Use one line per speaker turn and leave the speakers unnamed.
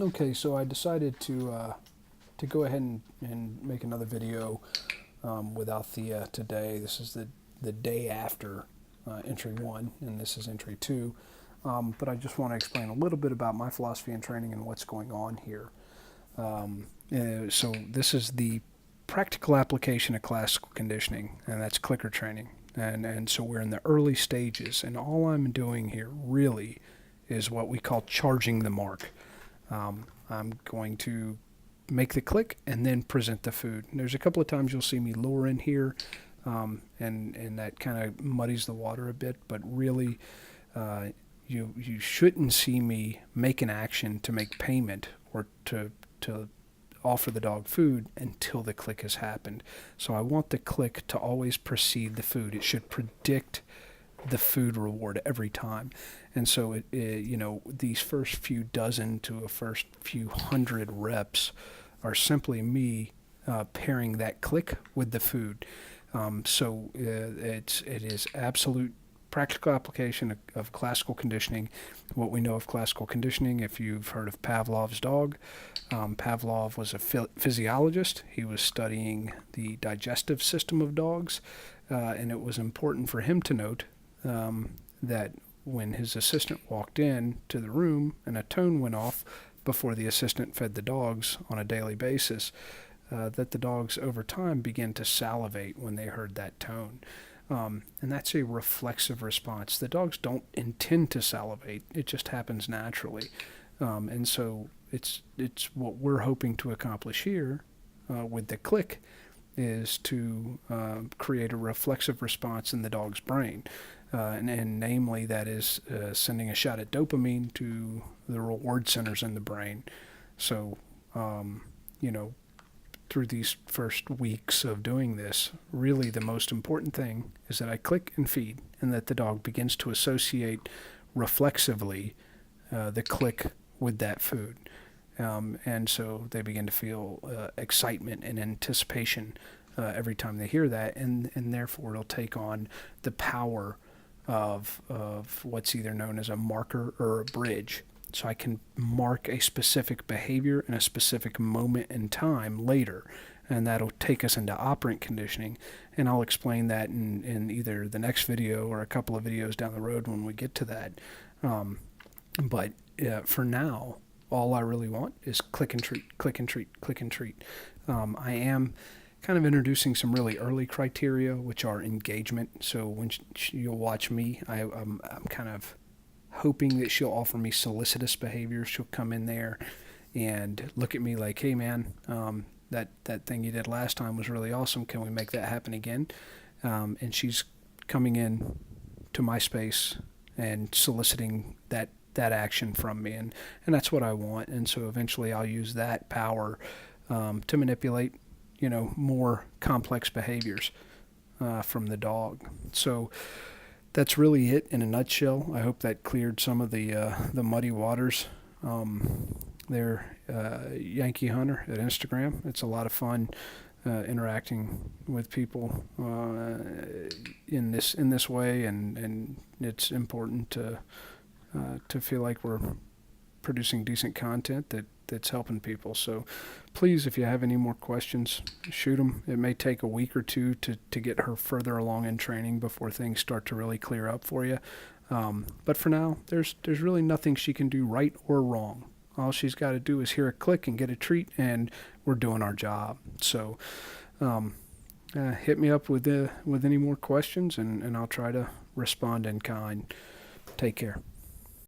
Okay, so I decided to go ahead and make another video with Althea today. This is the day after entry one, and this is entry two. But I just want to explain a little bit about my philosophy in training and what's going on here. So this is the practical application of classical conditioning, and that's clicker training. And so we're in the early stages, and all I'm doing here really is what we call charging the mark. I'm going to make the click and then present the food. And there's a couple of times you'll see me lure in here, and that kind of muddies the water a bit. But really, you shouldn't see me make an action to make payment or to offer the dog food until the click has happened. So I want the click to always precede the food. It should predict the food reward every time. And so these first few dozen to a first few hundred reps are simply me pairing that click with the food. It is absolute practical application of classical conditioning. What we know of classical conditioning, if you've heard of Pavlov's dog, Pavlov was a physiologist. He was studying the digestive system of dogs, and it was important for him to note that when his assistant walked in to the room and a tone went off before the assistant fed the dogs on a daily basis, that the dogs over time began to salivate when they heard that tone. And that's a reflexive response. The dogs don't intend to salivate. It just happens naturally. And so it's what we're hoping to accomplish here with the click is to create a reflexive response in the dog's brain. And namely, that is sending a shot of dopamine to the reward centers in the brain. So, through these first weeks of doing this, really the most important thing is that I click and feed, and that the dog begins to associate reflexively the click with that food. And so they begin to feel excitement and anticipation every time they hear that, and therefore it'll take on the power of what's either known as a marker or a bridge. So I can mark a specific behavior in a specific moment in time later, and that'll take us into operant conditioning. And I'll explain that in either the next video or a couple of videos down the road when we get to that. But for now, all I really want is click and treat, click and treat, click and treat. I am kind of introducing some really early criteria, which are engagement. So when you'll watch me, I'm kind of hoping that she'll offer me solicitous behavior. She'll come in there and look at me like, hey man, that thing you did last time was really awesome. Can we make that happen again? And she's coming in to my space and soliciting that action from me. And that's what I want. And so eventually I'll use that power to manipulate, more complex behaviors from the dog. So that's really it in a nutshell. I hope that cleared some of the muddy waters. They're Yankee Hunter at Instagram. It's a lot of fun interacting with people in this way, and it's important to feel like we're producing decent content that's helping people. So please, if you have any more questions, shoot them. It may take a week or two to get her further along in training before things start to really clear up for you. But for now, there's really nothing she can do right or wrong. All she's got to do is hear a click and get a treat, and we're doing our job. So hit me up with any more questions, and I'll try to respond in kind. Take care.